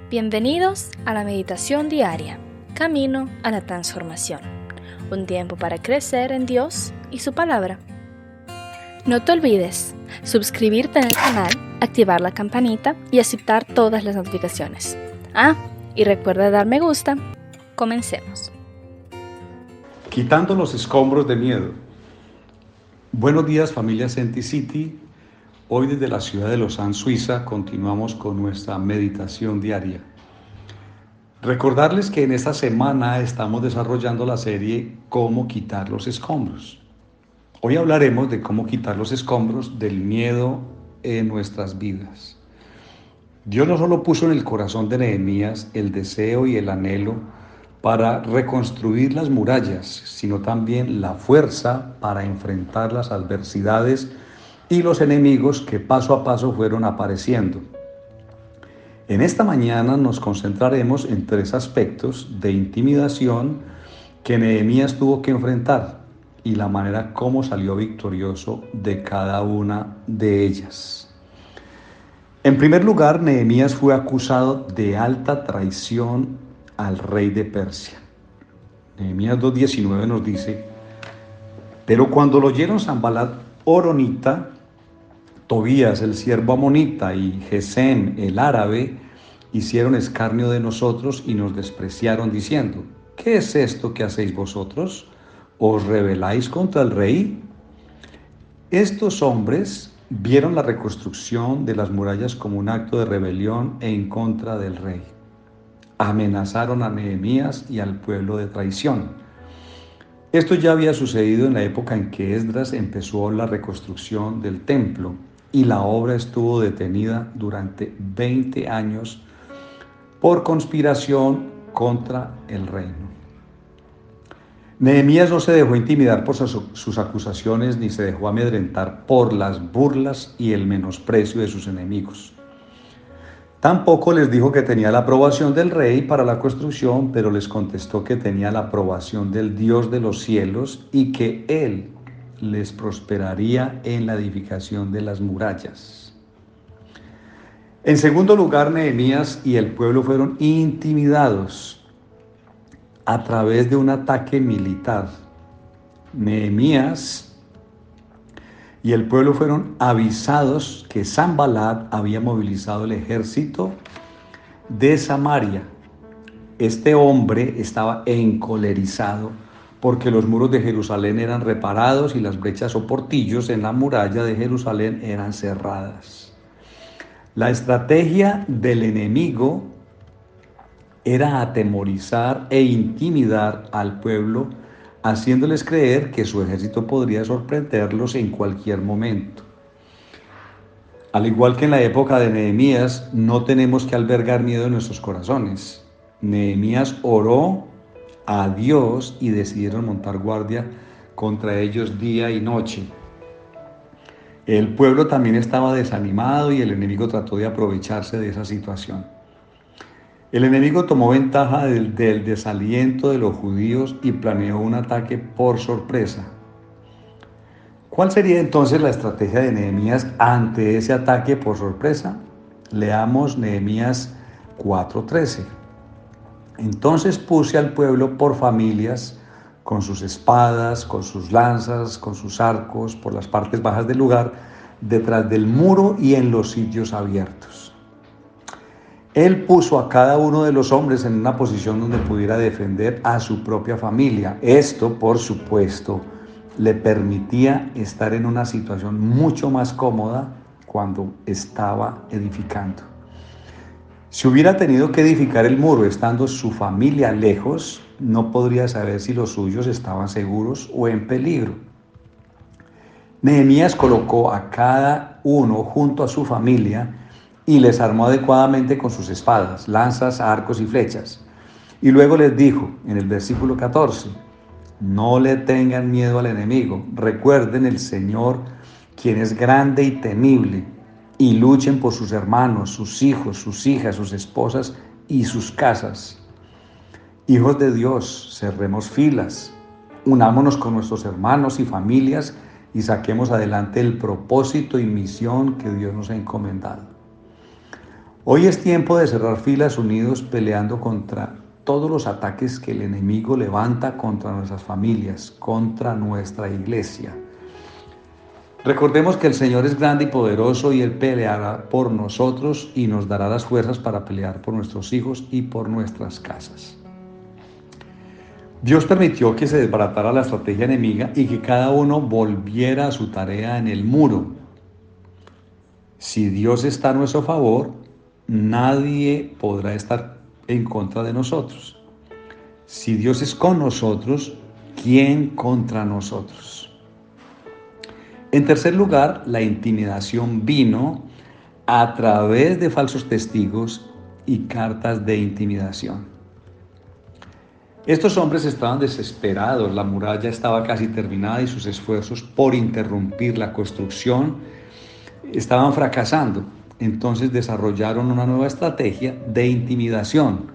Bienvenidos a la meditación diaria, camino a la transformación. Un tiempo para crecer en Dios y su palabra. No te olvides suscribirte en el canal, activar la campanita y aceptar todas las notificaciones. Y recuerda dar me gusta. Comencemos. Quitando los escombros de miedo. Buenos días, familia Senti City. Hoy desde la ciudad de Lausanne, Suiza, continuamos con nuestra meditación diaria. Recordarles que en esta semana estamos desarrollando la serie Cómo quitar los escombros. Hoy hablaremos de cómo quitar los escombros del miedo en nuestras vidas. Dios no solo puso en el corazón de Nehemías el deseo y el anhelo para reconstruir las murallas, sino también la fuerza para enfrentar las adversidades y los enemigos que paso a paso fueron apareciendo. En esta mañana nos concentraremos en 3 aspectos de intimidación que Nehemías tuvo que enfrentar y la manera como salió victorioso de cada una de ellas. En primer lugar, Nehemías fue acusado de alta traición al rey de Persia. Nehemías 2:19 nos dice: pero cuando lo oyeron Sanballat horonita, Tobías el siervo amonita y Gesem el árabe hicieron escarnio de nosotros y nos despreciaron diciendo: ¿qué es esto que hacéis vosotros? ¿Os rebeláis contra el rey? Estos hombres vieron la reconstrucción de las murallas como un acto de rebelión en contra del rey. Amenazaron a Nehemías y al pueblo de traición. Esto ya había sucedido en la época en que Esdras empezó la reconstrucción del templo y la obra estuvo detenida durante 20 años por conspiración contra el reino. Nehemías no se dejó intimidar por sus acusaciones ni se dejó amedrentar por las burlas y el menosprecio de sus enemigos. Tampoco les dijo que tenía la aprobación del rey para la construcción, pero les contestó que tenía la aprobación del Dios de los cielos y que Él les prosperaría en la edificación de las murallas. En segundo lugar, Nehemías y el pueblo fueron intimidados a través de un ataque militar. Nehemías y el pueblo fueron avisados que Sanballat había movilizado el ejército de Samaria. Este hombre estaba encolerizado porque los muros de Jerusalén eran reparados y las brechas o portillos en la muralla de Jerusalén eran cerradas. La estrategia del enemigo era atemorizar e intimidar al pueblo, haciéndoles creer que su ejército podría sorprenderlos en cualquier momento. Al igual que en la época de Nehemías, no tenemos que albergar miedo en nuestros corazones. Nehemías oró a Dios y decidieron montar guardia contra ellos día y noche. El pueblo también estaba desanimado y el enemigo trató de aprovecharse de esa situación. El enemigo tomó ventaja del desaliento de los judíos y planeó un ataque por sorpresa. ¿Cuál sería entonces la estrategia de Nehemías ante ese ataque por sorpresa? Leamos Nehemías 4:13. Entonces puse al pueblo por familias, con sus espadas, con sus lanzas, con sus arcos, por las partes bajas del lugar, detrás del muro y en los sitios abiertos. Él puso a cada uno de los hombres en una posición donde pudiera defender a su propia familia. Esto, por supuesto, le permitía estar en una situación mucho más cómoda cuando estaba edificando. Si hubiera tenido que edificar el muro estando su familia lejos, no podría saber si los suyos estaban seguros o en peligro. Nehemías colocó a cada uno junto a su familia y les armó adecuadamente con sus espadas, lanzas, arcos y flechas. Y luego les dijo en el versículo 14, no le tengan miedo al enemigo, recuerden el Señor, quien es grande y temible, y luchen por sus hermanos, sus hijos, sus hijas, sus esposas y sus casas. Hijos de Dios, cerremos filas, unámonos con nuestros hermanos y familias y saquemos adelante el propósito y misión que Dios nos ha encomendado. Hoy es tiempo de cerrar filas unidos peleando contra todos los ataques que el enemigo levanta contra nuestras familias, contra nuestra iglesia. Recordemos que el Señor es grande y poderoso y Él peleará por nosotros y nos dará las fuerzas para pelear por nuestros hijos y por nuestras casas. Dios permitió que se desbaratara la estrategia enemiga y que cada uno volviera a su tarea en el muro. Si Dios está a nuestro favor, nadie podrá estar en contra de nosotros. Si Dios es con nosotros, ¿quién contra nosotros? En tercer lugar, la intimidación vino a través de falsos testigos y cartas de intimidación. Estos hombres estaban desesperados, la muralla estaba casi terminada y sus esfuerzos por interrumpir la construcción estaban fracasando. Entonces desarrollaron una nueva estrategia de intimidación.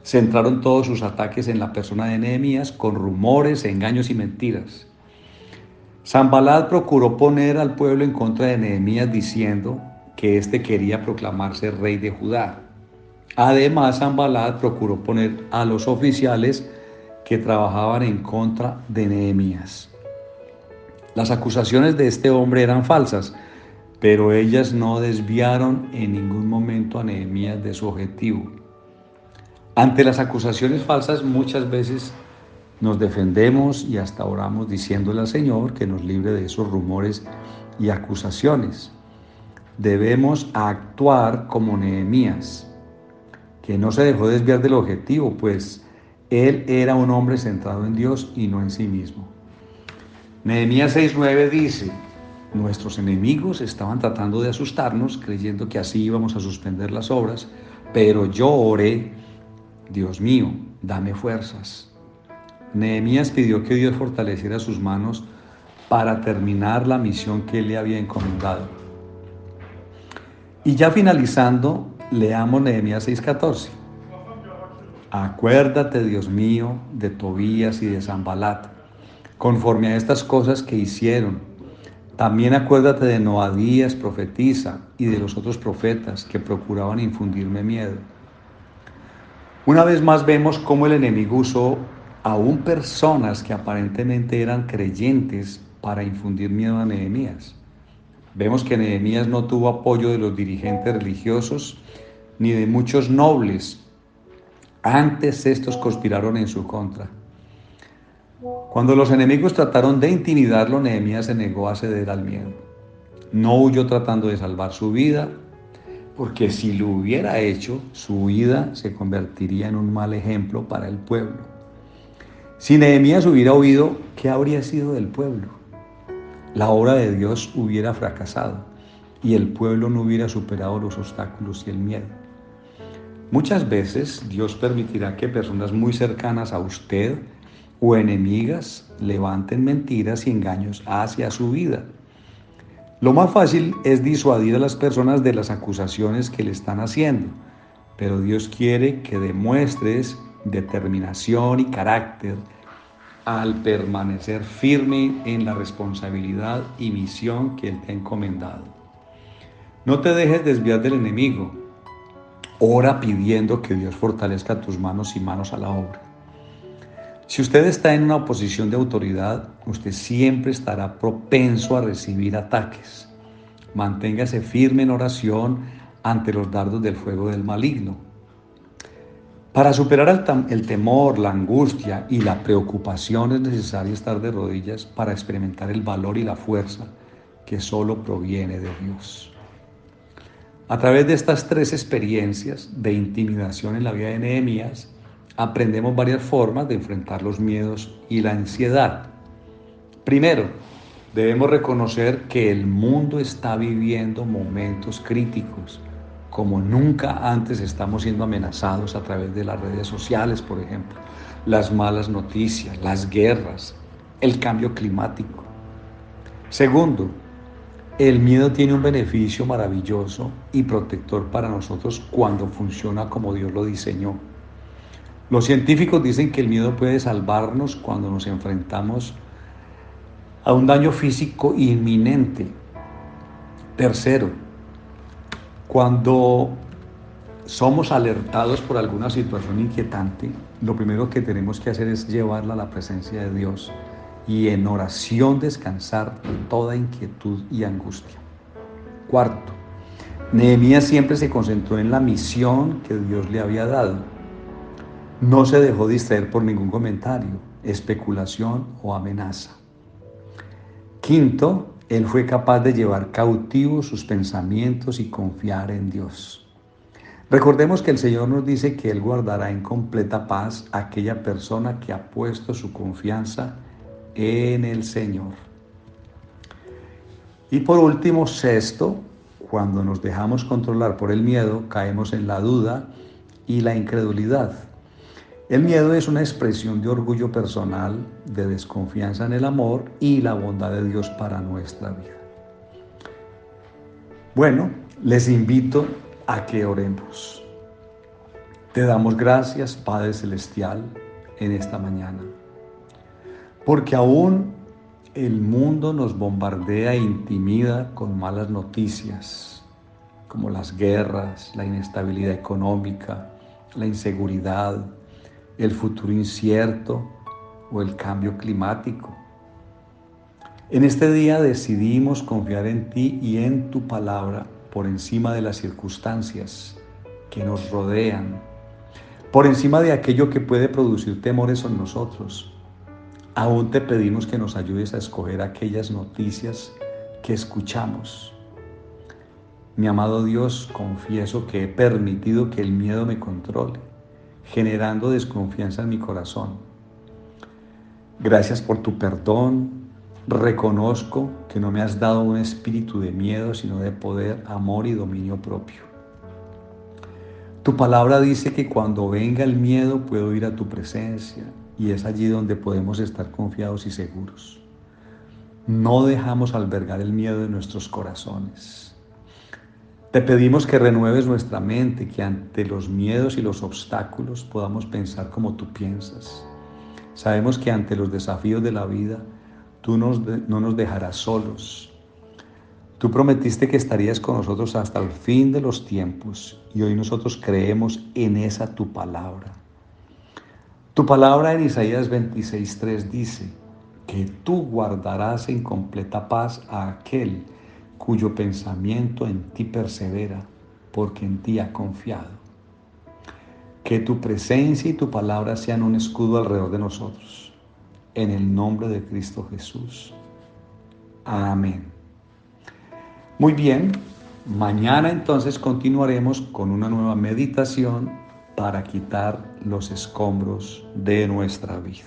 Centraron todos sus ataques en la persona de Nehemías con rumores, engaños y mentiras. Sanbalat procuró poner al pueblo en contra de Nehemías diciendo que éste quería proclamarse rey de Judá. Además, Sanbalat procuró poner a los oficiales que trabajaban en contra de Nehemías. Las acusaciones de este hombre eran falsas, pero ellas no desviaron en ningún momento a Nehemías de su objetivo. Ante las acusaciones falsas muchas veces nos defendemos y hasta oramos diciéndole al Señor que nos libre de esos rumores y acusaciones. Debemos actuar como Nehemías, que no se dejó desviar del objetivo, pues él era un hombre centrado en Dios y no en sí mismo. Nehemías 6:9 dice: nuestros enemigos estaban tratando de asustarnos, creyendo que así íbamos a suspender las obras, pero yo oré: Dios mío, dame fuerzas. Nehemías pidió que Dios fortaleciera sus manos para terminar la misión que él le había encomendado. Y ya finalizando, leamos Nehemías 6:14. Acuérdate, Dios mío, de Tobías y de Sanbalat, conforme a estas cosas que hicieron. También acuérdate de Noadías, profetisa, y de los otros profetas que procuraban infundirme miedo. Una vez más vemos cómo el enemigo usó aún personas que aparentemente eran creyentes para infundir miedo a Nehemías. Vemos que Nehemías no tuvo apoyo de los dirigentes religiosos ni de muchos nobles. Antes estos conspiraron en su contra. Cuando los enemigos trataron de intimidarlo, Nehemías se negó a ceder al miedo. No huyó tratando de salvar su vida, porque si lo hubiera hecho, su vida se convertiría en un mal ejemplo para el pueblo. Si Nehemías hubiera huido, ¿qué habría sido del pueblo? La obra de Dios hubiera fracasado y el pueblo no hubiera superado los obstáculos y el miedo. Muchas veces Dios permitirá que personas muy cercanas a usted o enemigas levanten mentiras y engaños hacia su vida. Lo más fácil es disuadir a las personas de las acusaciones que le están haciendo, pero Dios quiere que demuestres determinación y carácter al permanecer firme en la responsabilidad y misión que Él te ha encomendado. No te dejes desviar del enemigo. Ora pidiendo que Dios fortalezca tus manos y manos a la obra. Si usted está en una posición de autoridad, usted siempre estará propenso a recibir ataques. Manténgase firme en oración ante los dardos del fuego del maligno. Para superar el temor, la angustia y la preocupación es necesario estar de rodillas para experimentar el valor y la fuerza que solo proviene de Dios. A través de estas 3 experiencias de intimidación en la vida de Nehemías, aprendemos varias formas de enfrentar los miedos y la ansiedad. Primero, debemos reconocer que el mundo está viviendo momentos críticos. Como nunca antes estamos siendo amenazados a través de las redes sociales, por ejemplo, las malas noticias, las guerras, el cambio climático. Segundo, el miedo tiene un beneficio maravilloso y protector para nosotros cuando funciona como Dios lo diseñó. Los científicos dicen que el miedo puede salvarnos cuando nos enfrentamos a un daño físico inminente. Tercero, cuando somos alertados por alguna situación inquietante, lo primero que tenemos que hacer es llevarla a la presencia de Dios y en oración descansar de toda inquietud y angustia. Cuarto, Nehemías siempre se concentró en la misión que Dios le había dado. No se dejó distraer por ningún comentario, especulación o amenaza. Quinto, él fue capaz de llevar cautivos sus pensamientos y confiar en Dios. Recordemos que el Señor nos dice que Él guardará en completa paz a aquella persona que ha puesto su confianza en el Señor. Y por último, sexto, cuando nos dejamos controlar por el miedo, caemos en la duda y la incredulidad. El miedo es una expresión de orgullo personal, de desconfianza en el amor y la bondad de Dios para nuestra vida. Bueno, les invito a que oremos. Te damos gracias, Padre Celestial, en esta mañana, porque aún el mundo nos bombardea e intimida con malas noticias, como las guerras, la inestabilidad económica, la inseguridad, el futuro incierto o el cambio climático. En este día decidimos confiar en ti y en tu palabra por encima de las circunstancias que nos rodean, por encima de aquello que puede producir temores en nosotros. Aún te pedimos que nos ayudes a escoger aquellas noticias que escuchamos. Mi amado Dios, confieso que he permitido que el miedo me controle, generando desconfianza en mi corazón. Gracias por tu perdón. Reconozco que no me has dado un espíritu de miedo, sino de poder, amor y dominio propio. Tu palabra dice que cuando venga el miedo puedo ir a tu presencia y es allí donde podemos estar confiados y seguros. No dejamos albergar el miedo en nuestros corazones. Te pedimos que renueves nuestra mente, que ante los miedos y los obstáculos podamos pensar como tú piensas. Sabemos que ante los desafíos de la vida, tú no nos dejarás solos. Tú prometiste que estarías con nosotros hasta el fin de los tiempos y hoy nosotros creemos en esa tu palabra. Tu palabra en Isaías 26:3 dice que tú guardarás en completa paz a aquel cuyo pensamiento en ti persevera, porque en ti ha confiado. Que tu presencia y tu palabra sean un escudo alrededor de nosotros. En el nombre de Cristo Jesús. Amén. Muy bien, mañana entonces continuaremos con una nueva meditación para quitar los escombros de nuestra vida.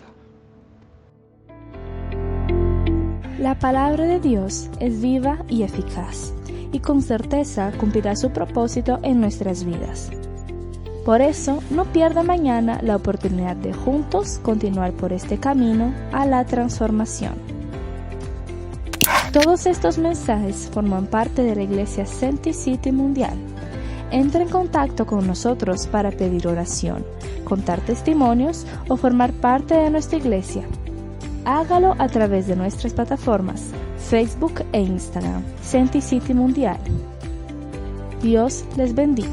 La palabra de Dios es viva y eficaz, y con certeza cumplirá su propósito en nuestras vidas. Por eso, no pierda mañana la oportunidad de juntos continuar por este camino a la transformación. Todos estos mensajes forman parte de la Iglesia Senti City Mundial. Entra en contacto con nosotros para pedir oración, contar testimonios o formar parte de nuestra iglesia. Hágalo a través de nuestras plataformas Facebook e Instagram, Senti City Mundial. Dios les bendiga.